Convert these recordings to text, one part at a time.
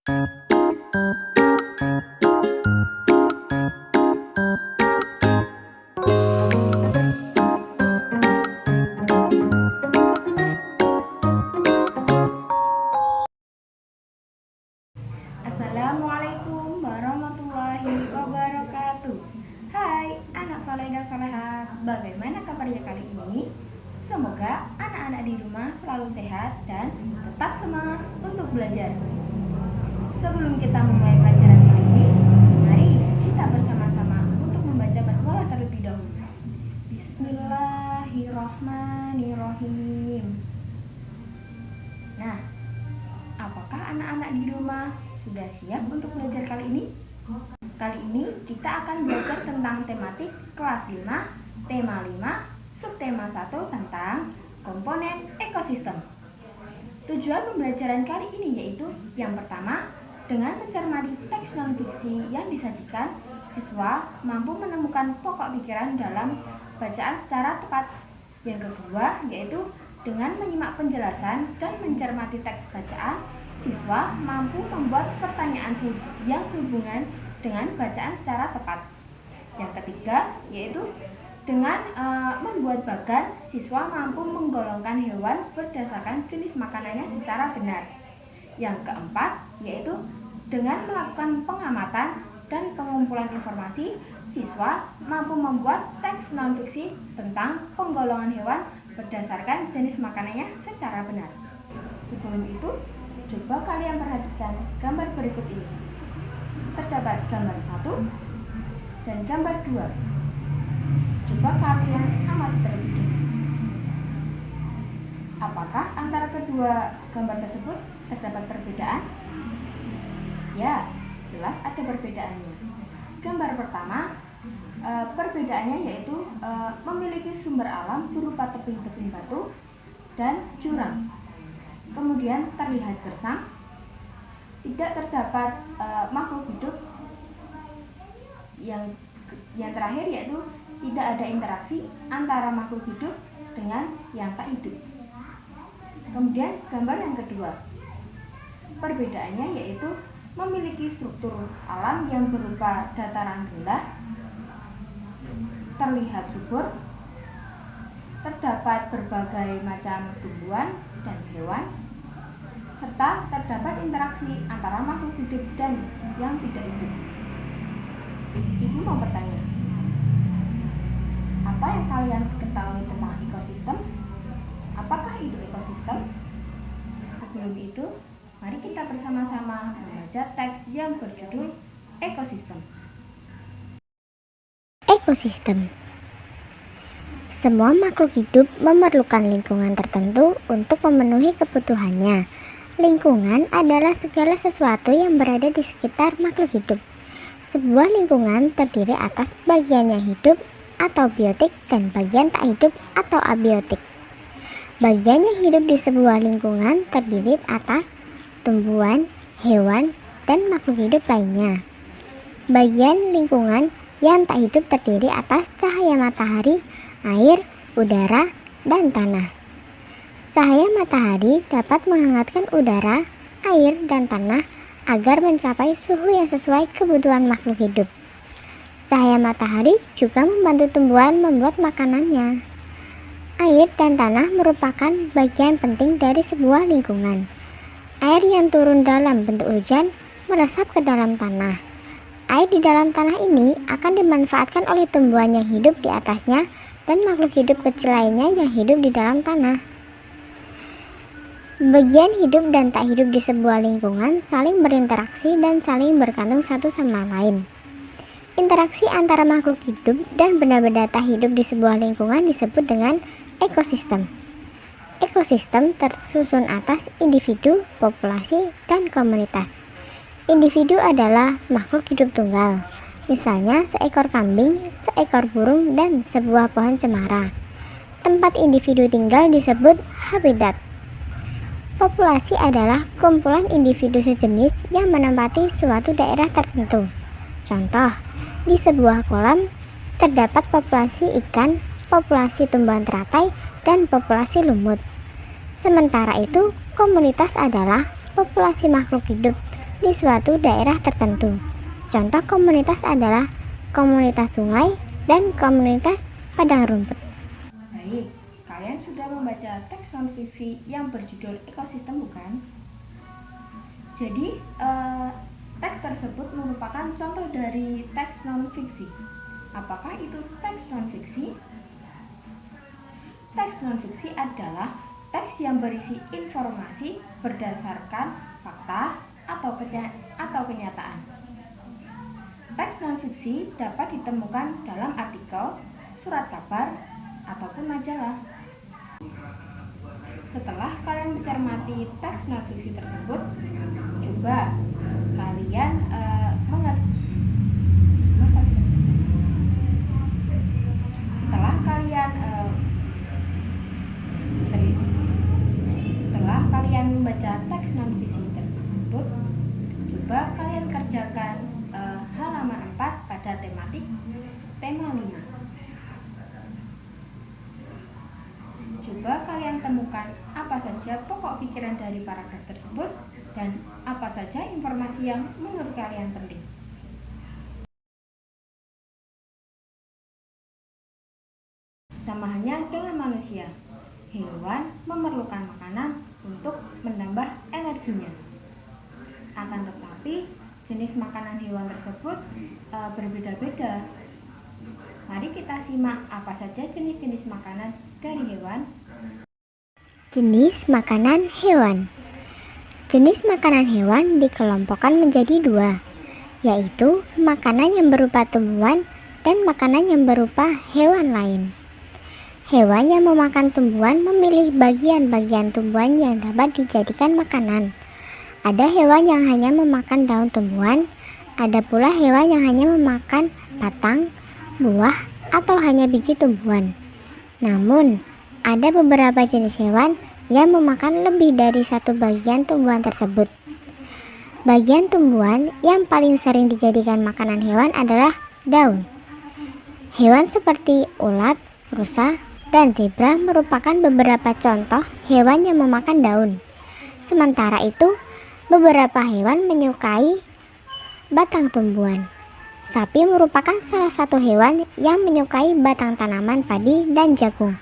Assalamualaikum warahmatullahi wabarakatuh. Hai anak soleh dan soleha, bagaimana kabarnya kali ini? Semoga anak-anak di rumah selalu sehat dan tetap semangat untuk belajar. Sebelum kita memulai pelajaran kali ini, mari kita bersama-sama untuk membaca basmalah terlebih dahulu. Bismillahirrahmanirrahim. Nah, apakah anak-anak di rumah sudah siap untuk belajar kali ini? Kali ini kita akan belajar tentang tematik kelas 5, tema 5, subtema 1 tentang komponen ekosistem. Tujuan pembelajaran kali ini yaitu yang pertama, dengan mencermati teks non-fiksi yang disajikan, siswa mampu menemukan pokok pikiran dalam bacaan secara tepat. Yang kedua, yaitu dengan menyimak penjelasan dan mencermati teks bacaan, siswa mampu membuat pertanyaan yang sehubungan dengan bacaan secara tepat. Yang ketiga, yaitu dengan membuat bagan, siswa mampu menggolongkan hewan berdasarkan jenis makanannya secara benar. Yang keempat, yaitu dengan melakukan pengamatan dan pengumpulan informasi, siswa mampu membuat teks non-fiksi tentang penggolongan hewan berdasarkan jenis makanannya secara benar. Sebelum itu, coba kalian perhatikan gambar berikut ini. Terdapat gambar 1 dan gambar 2. Coba kalian amati terlebih dahulu. Apakah antara kedua gambar tersebut terdapat perbedaan? Ya, jelas ada perbedaannya. Gambar pertama, perbedaannya yaitu memiliki sumber alam berupa tebing-tebing batu dan jurang. Kemudian terlihat gersang, tidak terdapat makhluk hidup. Yang terakhir yaitu tidak ada interaksi antara makhluk hidup dengan yang tak hidup. Kemudian gambar yang kedua, perbedaannya yaitu memiliki struktur alam yang berupa dataran rendah, terlihat subur, terdapat berbagai macam tumbuhan dan hewan, serta terdapat interaksi antara makhluk hidup dan yang tidak hidup. Ibu mau bertanya, apa yang kalian ketahui tentang ekosistem? Apakah itu ekosistem? Sebelum itu, mari kita bersama-sama membaca teks yang berjudul ekosistem. Ekosistem. Semua makhluk hidup memerlukan lingkungan tertentu untuk memenuhi kebutuhannya. Lingkungan adalah segala sesuatu yang berada di sekitar makhluk hidup. Sebuah lingkungan terdiri atas bagian yang hidup atau biotik dan bagian tak hidup atau abiotik. Bagian yang hidup di sebuah lingkungan terdiri atas tumbuhan, hewan, dan makhluk hidup lainnya. Bagian lingkungan yang tak hidup terdiri atas cahaya matahari, air, udara, dan tanah. Cahaya matahari dapat menghangatkan udara, air, dan tanah agar mencapai suhu yang sesuai kebutuhan makhluk hidup. Cahaya matahari juga membantu tumbuhan membuat makanannya. Air dan tanah merupakan bagian penting dari sebuah lingkungan. Air yang turun dalam bentuk hujan meresap ke dalam tanah. Air di dalam tanah ini akan dimanfaatkan oleh tumbuhan yang hidup di atasnya dan makhluk hidup kecil lainnya yang hidup di dalam tanah. Bagian hidup dan tak hidup di sebuah lingkungan saling berinteraksi dan saling bergantung satu sama lain. Interaksi antara makhluk hidup dan benda-benda tak hidup di sebuah lingkungan disebut dengan ekosistem. Ekosistem tersusun atas individu, populasi, dan komunitas. Individu adalah makhluk hidup tunggal, misalnya seekor kambing, seekor burung, dan sebuah pohon cemara. Tempat individu tinggal disebut habitat. Populasi adalah kumpulan individu sejenis yang menempati suatu daerah tertentu. Contoh, di sebuah kolam terdapat populasi ikan, populasi tumbuhan teratai, dan populasi lumut. Sementara itu, komunitas adalah populasi makhluk hidup di suatu daerah tertentu. Contoh komunitas adalah komunitas sungai dan komunitas padang rumput. Baik, kalian sudah membaca teks non-fiksi yang berjudul ekosistem, bukan? Jadi, teks tersebut merupakan contoh dari teks non-fiksi. Apakah itu teks non-fiksi? Teks non-fiksi adalah teks yang berisi informasi berdasarkan fakta atau kenyataan. Teks non-fiksi dapat ditemukan dalam artikel, surat kabar, ataupun majalah. Setelah kalian mencermati teks non-fiksi tersebut, coba kalian setelah kalian membaca teks non-fiksi tersebut, coba kalian kerjakan halaman 4 pada tematik tema 5. Coba kalian temukan apa saja pokok pikiran dari paragraf tersebut dan apa saja informasi yang menurut kalian penting. Sama halnya dengan manusia, hewan memerlukan makanan untuk menambah energinya. Akan tetapi, jenis makanan hewan tersebut berbeda-beda. Mari kita simak apa saja jenis-jenis makanan dari hewan. Jenis makanan hewan. Jenis makanan hewan dikelompokkan menjadi dua, yaitu makanan yang berupa tumbuhan dan makanan yang berupa hewan lain. Hewan yang memakan tumbuhan memilih bagian-bagian tumbuhan yang dapat dijadikan makanan. Ada hewan yang hanya memakan daun tumbuhan, ada pula hewan yang hanya memakan batang, buah, atau hanya biji tumbuhan. Namun, ada beberapa jenis hewan yang memakan lebih dari satu bagian tumbuhan tersebut. Bagian tumbuhan yang paling sering dijadikan makanan hewan adalah daun. Hewan seperti ulat, rusa, dan zebra merupakan beberapa contoh hewan yang memakan daun. Sementara itu, beberapa hewan menyukai batang tumbuhan. Sapi merupakan salah satu hewan yang menyukai batang tanaman padi dan jagung.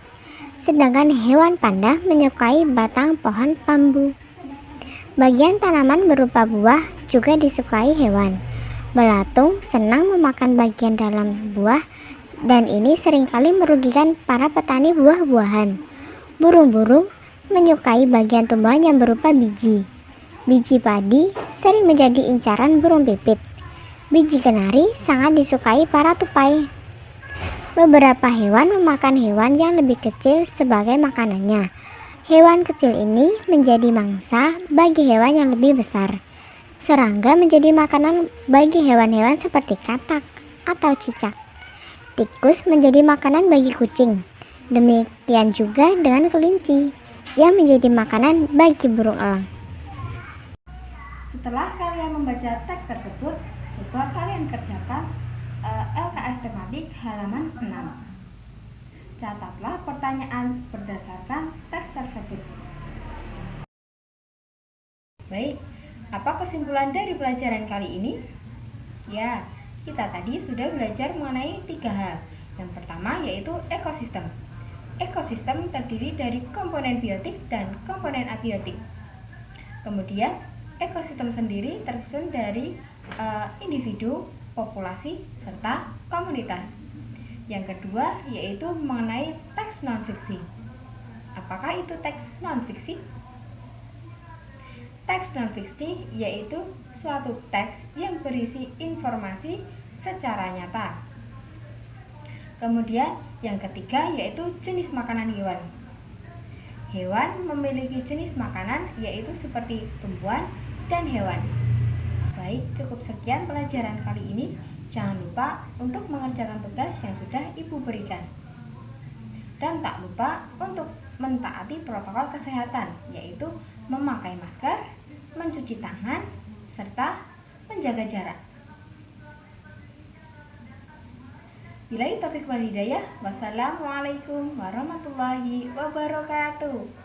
Sedangkan hewan panda menyukai batang pohon bambu. Bagian tanaman berupa buah juga disukai hewan. Belatung senang memakan bagian dalam buah dan ini seringkali merugikan para petani buah-buahan. Burung-burung menyukai bagian tumbuhan yang berupa biji. Biji padi sering menjadi incaran burung pipit. Biji kenari sangat disukai para tupai. Beberapa hewan memakan hewan yang lebih kecil sebagai makanannya. Hewan kecil ini menjadi mangsa bagi hewan yang lebih besar. Serangga menjadi makanan bagi hewan-hewan seperti katak atau cicak. Tikus menjadi makanan bagi kucing. Demikian juga dengan kelinci yang menjadi makanan bagi burung elang. Setelah kalian membaca teks tersebut, coba kalian kerjakan LKS tematik halaman 6. Catatlah pertanyaan berdasarkan teks tersebut. Baik, apa kesimpulan dari pelajaran kali ini? Ya, kita tadi sudah belajar mengenai 3 hal. Yang pertama yaitu ekosistem. Ekosistem terdiri dari komponen biotik dan komponen abiotik. Kemudian, ekosistem sendiri tersusun dari individu, populasi, serta komunitas. Yang kedua yaitu mengenai teks non-fiksi. Apakah itu teks non-fiksi? Teks non-fiksi yaitu suatu teks yang berisi informasi secara nyata. Kemudian yang ketiga yaitu jenis makanan hewan. Hewan memiliki jenis makanan yaitu seperti tumbuhan dan hewan. Baik, cukup sekian pelajaran kali ini. Jangan lupa untuk mengerjakan tugas yang sudah Ibu berikan. Dan tak lupa untuk mentaati protokol kesehatan, yaitu memakai masker, mencuci tangan, serta menjaga jarak. Billahi taufiq wal hidayah. Wassalamualaikum warahmatullahi wabarakatuh.